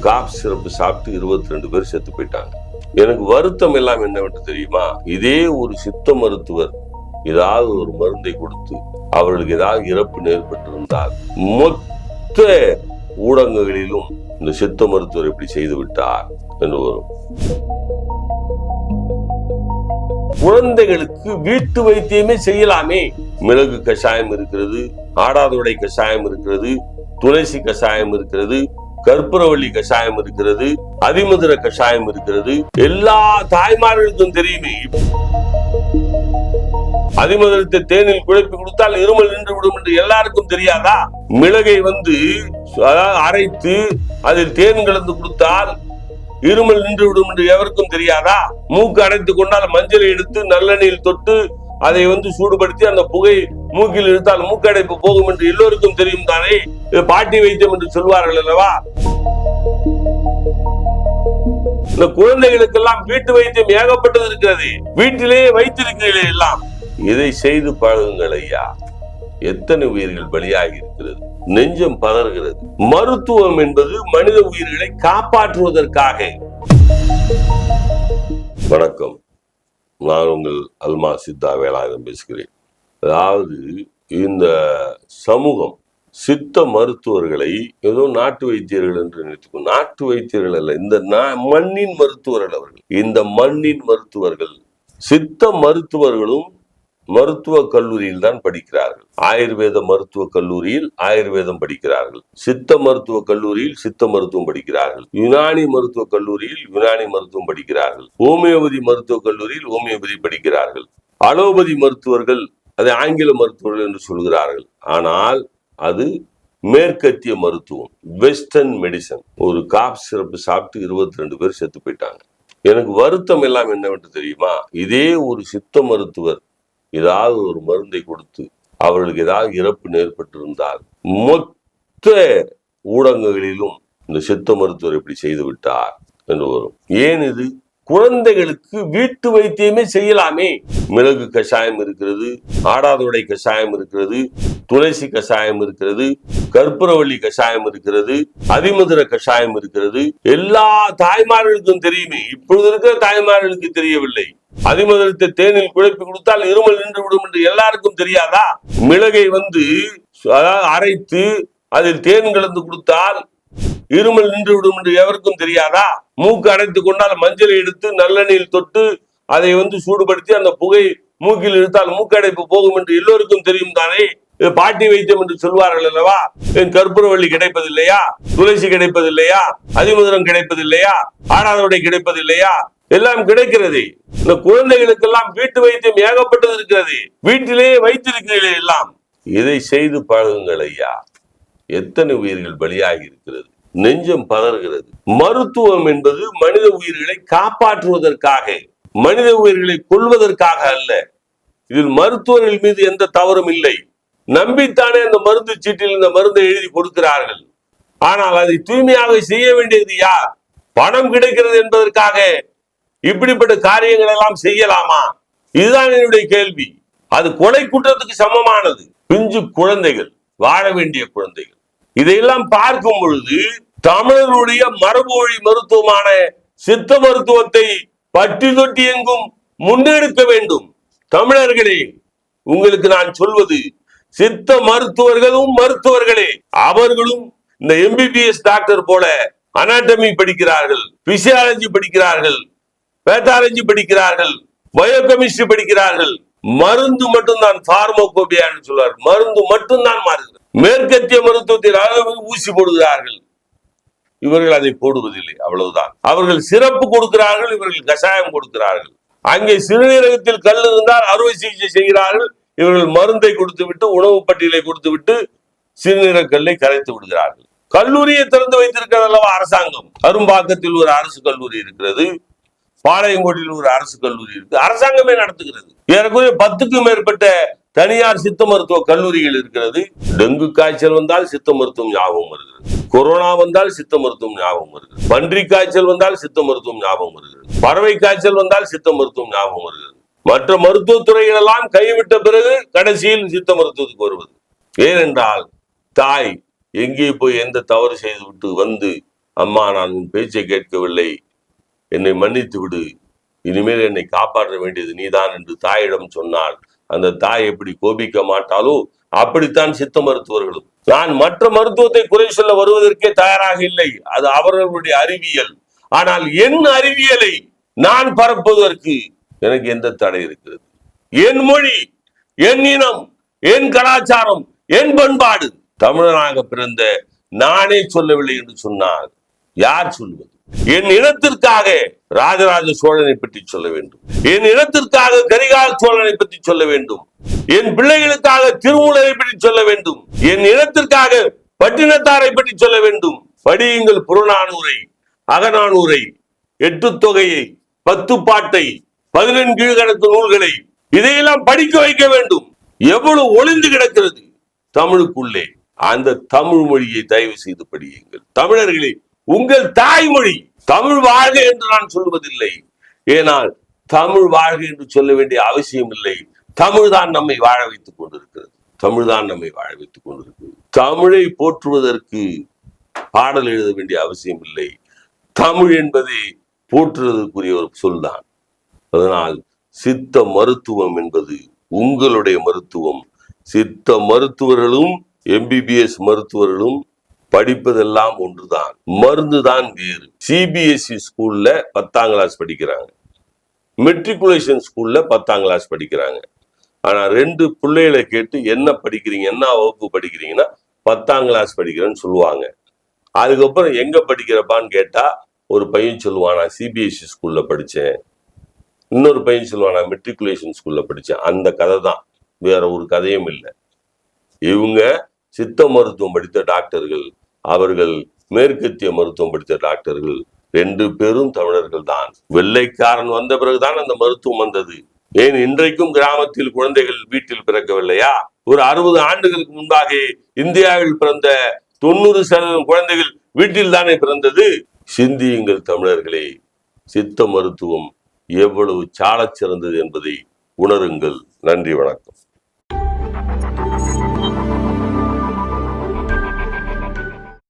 காப் சிறப்பு சாப்பிட்டு 22 பேர் செத்து போயிட்டாங்க. எனக்கு வருத்தம் எல்லாம் என்னவென்று தெரியுமா? இதே ஒரு சித்த மருத்துவர் ஏதாவது ஒரு மருந்தை கொடுத்து அவர்களுக்கு ஏதாவது இறப்பு ஏற்பட்டிருந்தால் மொத்த ஊடகங்களிலும் இந்த சித்த மருத்துவர் இப்படி செய்து விட்டார் என்று வரும். குழந்தைகளுக்கு வீட்டு வைத்தியமே செய்யலாமே. மிளகு கஷாயம் இருக்கிறது, ஆடாதொடை கஷாயம் இருக்கிறது, துளசி கஷாயம் இருக்கிறது, கற்பூரவள்ளி கஷாயம் இருக்கிறது, அதிமதுர கஷாயம் இருக்கிறது. எல்லா தாய்மார்களுக்கும் தெரியுமே. அதிமதுரத்தை தேனில் குழப்பி கொடுத்தால் இருமல் நின்று விடும் என்று எல்லாருக்கும் தெரியாதா? மிளகை அரைத்து அதில் தேன் கலந்து கொடுத்தால் இருமல் நின்று விடும் என்று எவருக்கும் தெரியாதா? மூக்கு அடைத்துக் கொண்டால் மஞ்சளை எடுத்து நல்லெண்ணெயில் தொட்டு அதை சூடுபடுத்தி அந்த புகை மூக்கில் இழுத்தால் மூக்கடைப்பு போகும் என்று எல்லோருக்கும் தெரியும் தானே? பாட்டி வைத்தியம் என்று சொல்வார்கள் அல்லவா? இந்த குழந்தைகளுக்கெல்லாம் வீட்டு வைத்தியம் ஏகப்பட்டது இருக்கிறது. வீட்டிலேயே வைத்திருக்கிறீர்களே எல்லாம். இதை செய்து பழகுங்கள் ஐயா. எத்தனை உயிர்கள் பலியாகி இருக்கிறது, நெஞ்சம் பதறுகிறது. மருத்துவம் என்பது மனித உயிர்களை காப்பாற்றுவதற்காக. வணக்கம், நான் உங்கள் அல்மா சித்தா வேலாயுதம் பேசுகிறேன். அதாவது இந்த சமூகம் சித்த மருத்துவர்களை ஏதோ நாட்டு வைத்தியர்கள் என்று நினைத்துக்கொண்டு, நாட்டு வைத்தியர்கள் அல்ல, இந்த மண்ணின் மருத்துவர்கள் அவர்கள். இந்த மண்ணின் மருத்துவர்கள், சித்த மருத்துவர்களும் மருத்துவ கல்லூரியில் தான் படிக்கிறார்கள். ஆயுர்வேத மருத்துவ கல்லூரியில் ஆயுர்வேதம் படிக்கிறார்கள், சித்த மருத்துவ கல்லூரியில் சித்த மருத்துவம் படிக்கிறார்கள், யுனானி மருத்துவ கல்லூரியில் யுனானி மருத்துவம் படிக்கிறார்கள், ஹோமியோபதி மருத்துவ கல்லூரியில் ஹோமியோபதி படிக்கிறார்கள். அலோபதி மருத்துவர்கள் அதை ஆங்கில மருத்துவர்கள் என்று சொல்கிறார்கள். ஆனால் அது மேற்கத்திய மருத்துவம், வெஸ்டர்ன் மெடிசன். ஒரு காப் சிறப்பு சாப்பிட்டு 22 பேர் செத்து போயிட்டாங்க. எனக்கு வருத்தம் எல்லாம் என்னவென்று தெரியுமா? இதே ஒரு சித்த மருத்துவர் ஏதாவது ஒரு மருந்தை கொடுத்து அவர்களுக்கு ஏதாவது இறப்பு ஏற்பட்டிருந்தால் மொத்த ஊடகங்களிலும் இந்த சித்த மருத்துவர் இப்படி செய்து விட்டார் என்று வரும். ஏன் இது? குழந்தைகளுக்கு வீட்டு வைத்தியமே செய்யலாமே. மிளகு கஷாயம் இருக்கிறது, ஆடாதொடை கஷாயம் இருக்கிறது, துளசி கஷாயம் இருக்கிறது, கற்பூரவள்ளி கஷாயம் இருக்கிறது, அதிமதுர கஷாயம் இருக்கிறது. எல்லா தாய்மார்களுக்கும் தெரியுமே. இப்பொழுது இருக்கிற தாய்மார்களுக்கு தெரியவில்லை. அதிமதுரத்தை தேனில் குழப்பி கொடுத்தால் இருமல் நின்று விடும் என்று எல்லாருக்கும் தெரியாதா? மிளகை அரைத்து அதில் தேன் கலந்து கொடுத்தால் இருமல் நின்று விடும் என்று எவருக்கும் தெரியாதா? மூக்கு அடைத்துக் கொண்டால் மஞ்சளை எடுத்து நல்லெண்ணெயில் தொட்டு அதை சூடுபடுத்தி அந்த புகை மூக்கில் இழுத்தால் மூக்கடைப்பு போகும் என்று எல்லோருக்கும் தெரியும் தானே? பாட்டி வைத்தியம் என்று சொல்வார்கள் அல்லவா? கற்பூரவள்ளி கிடைப்பதில்லையா? துளசி கிடைப்பதில்லையா? அதிமதுரம் கிடைப்பதில்லையா? ஆடாதொடை கிடைப்பதில்லையா? எல்லாம் கிடைக்கிறது. இந்த குழந்தைகளுக்கெல்லாம் வீட்டு வைத்தியம் ஏகப்பட்டது இருக்கிறது. வீட்டிலேயே வைத்திருக்கிறீர்களே எல்லாம். இதை செய்து பழகுங்கள் ஐயா. எத்தனை உயிர்கள் பலியாகி இருக்கிறது, நெஞ்சம் பதறுகிறது. மருத்துவம் என்பது மனித உயிர்களை காப்பாற்றுவதற்காக, மனித உயிர்களை கொள்வதற்காக அல்ல. இதில் மருத்துவர்கள் மீது எந்த தவறும் இல்லை. நம்பித்தானே அந்த மருந்து சீட்டில் இந்த மருந்தை எழுதி கொடுக்கிறார்கள். ஆனால் அதை தூய்மையாக செய்ய வேண்டியது யார்? பணம் கிடைக்கிறது என்பதற்காக இப்படிப்பட்ட காரியங்கள் எல்லாம் செய்யலாமா? இதுதான் என்னுடைய கேள்வி. அது கொலை குற்றத்துக்கு சமமானது. பிஞ்சு குழந்தைகள், வாழ வேண்டிய குழந்தைகள். இதையெல்லாம் பார்க்கும் பொழுது தமிழருடைய மரபு வழி மருத்துவமான சித்த மருத்துவத்தை பட்டி தொட்டி எங்கும் முன்னெடுக்க வேண்டும். தமிழர்களே, உங்களுக்கு நான் சொல்வது, சித்த மருத்துவர்களும் மருத்துவர்களே. அவர்களும் இந்த MBBS டாக்டர் போல அனாட்டமி படிக்கிறார்கள், பிசியாலஜி படிக்கிறார்கள், பேத்தாலஜி படிக்கிறார்கள், பயோகெமிஸ்ட்ரி படிக்கிறார்கள். மருந்து மட்டும்தான் பார்மோகோபியான்னு சொல்வார். மருந்து மட்டும்தான் மாறுகிறது. மேற்கத்திய மருத்துவத்தில் ஊசி போடுகிறார்கள், இவர்கள் அதை போடுவதில்லை. அவ்வளவுதான். அவர்கள் சிறப்பு கொடுக்கிறார்கள், இவர்கள் கஷாயம் கொடுக்கிறார்கள். அங்கே சிறுநீரகத்தில் கல் இருந்தால் அறுவை சிகிச்சை செய்கிறார்கள், இவர்கள் மருந்தை கொடுத்து விட்டு, உணவு பட்டியலை கொடுத்து விட்டு சிறுநீரக கல்லை கரைத்து விடுகிறார்கள். கல்லூரியை திறந்து வைத்திருக்கிறது அல்லவா அரசாங்கம். அரும்பாக்கத்தில் ஒரு அரசு கல்லூரி இருக்கிறது, பாளையங்கோட்டில் ஒரு அரசு கல்லூரி இருக்கு, அரசாங்கமே நடத்துகிறது. ஏறக்குறைய 10க்கும் மேற்பட்ட தனியார் சித்த மருத்துவ கல்லூரிகள் இருக்கிறது. டெங்கு காய்ச்சல் வந்தால் சித்த மருத்துவம் ஞாபகம் வருகிறது, கொரோனா வந்தால் சித்த மருத்துவம் ஞாபகம் வருகிறது, பன்றி காய்ச்சல் வந்தால் சித்த மருத்துவம் ஞாபகம் வருகிறது, பறவை காய்ச்சல் வந்தால் சித்த மருத்துவம் ஞாபகம் வருகிறது. மற்ற மருத்துவத்துறைகள் எல்லாம் கைவிட்ட பிறகு கடைசியில் சித்த மருத்துவத்துக்கு வருவது. ஏனென்றால் தாய் எங்கே போய் எந்த தவறு செய்து விட்டு வந்து அம்மா, நான் உன் பேச்சை கேட்கவில்லை, என்னை மன்னித்து விடு, இனிமேல் என்னை காப்பாற்ற வேண்டியது நீதான் என்று தாயிடம் சொன்னால் அந்த தாய் எப்படி கோபிக்க மாட்டாலோ அப்படித்தான் சித்த மருத்துவர்களும். நான் மற்ற மருத்துவத்தை குறை சொல்ல வருவதற்கே தயாராக இல்லை, அது அவர்களுடைய அறிவியல். ஆனால் என் அறிவியலை நான் பரப்புவதற்கு எனக்கு எந்த தடை இருக்கிறது? என் மொழி, என் இனம், என் கலாச்சாரம், என் பண்பாடு, தமிழனாக பிறந்த நானே சொல்லவில்லை என்று சொன்னால் யார் சொல்வது? என் இனத்திற்காக ராஜராஜ சோழனை பற்றி சொல்ல வேண்டும், என் இனத்திற்காக கரிகால சோழனை பற்றி சொல்ல வேண்டும், என் பிள்ளைகளுக்காக திருமூலரை பற்றி சொல்ல வேண்டும், என் இனத்திற்காக பட்டினத்தாரை பற்றி சொல்ல வேண்டும். படியுங்கள் புறநானூரை, அகநானூரை, எட்டு தொகையை, 10 பாட்டை, 14 கீழ்கணக்கு நூல்களை, இதையெல்லாம் படிக்க வைக்க வேண்டும். எவ்வளவு ஒளிந்து கிடக்கிறது தமிழுக்குள்ளே. அந்த தமிழ் மொழியை தயவு செய்து படியுங்கள் தமிழர்களே. உங்கள் தாய்மொழி தமிழ் வாழ்க என்று நான் சொல்வதில்லை, ஏனால் தமிழ் வாழ்க என்று சொல்ல வேண்டிய அவசியம் இல்லை. தமிழ் தான் நம்மை வாழ வைத்துக் கொண்டிருக்கிறது, தமிழ் தான் நம்மை வாழ வைத்துக் கொண்டிருக்கிறது. தமிழை போற்றுவதற்கு பாடல் எழுத வேண்டிய அவசியம் இல்லை, தமிழ் என்பதை போற்றுவதற்குரிய ஒரு சொல் தான். அதனால் சித்த மருத்துவம் என்பது உங்களுடைய மருத்துவம். சித்த மருத்துவர்களும் MBBS மருத்துவர்களும் படிப்பதெல்லாம் ஒன்றுதான், மருந்து தான் வேறு. CBSE ஸ்கூல்ல 10ஆம் கிளாஸ் படிக்கிறாங்க, மெட்ரிகுலேஷன் ஸ்கூல்ல 10ஆம் கிளாஸ் படிக்கிறாங்க. ஆனா 2 பிள்ளைகளை கேட்டு என்ன படிக்கிறீங்க, என்ன வகுப்பு படிக்கிறீங்கன்னா 10ஆம் கிளாஸ் படிக்கிறேன்னு சொல்லுவாங்க. அதுக்கப்புறம் எங்க படிக்கிறப்பான்னு கேட்டா ஒரு பையன் சொல்லுவான், நான் CBSE ஸ்கூல்ல படிச்சேன், இன்னொரு பையன் சொல்லுவான், நான் மெட்ரிகுலேஷன் ஸ்கூல்ல படிச்சேன். அந்த கதை தான், வேற ஒரு கதையும் இல்லை. இவங்க சித்த மருத்துவம் படித்த டாக்டர்கள், அவர்கள் மேற்கத்திய மருத்துவம் படித்த டாக்டர்கள், 2 பேரும் தமிழர்கள் தான். வெள்ளைக்காரன் வந்த பிறகுதான் அந்த மருத்துவம் வந்தது. ஏன் இன்றைக்கும் கிராமத்தில் குழந்தைகள் வீட்டில் பிறக்கவில்லையா? ஒரு 60 ஆண்டுகளுக்கு முன்பாக இந்தியாவில் பிறந்த 90% குழந்தைகள் வீட்டில் தானே பிறந்தது. சிந்தியுங்கள் தமிழர்களே, சித்த மருத்துவம் எவ்வளவு சாலச் சிறந்தது என்பதை உணருங்கள். நன்றி, வணக்கம்.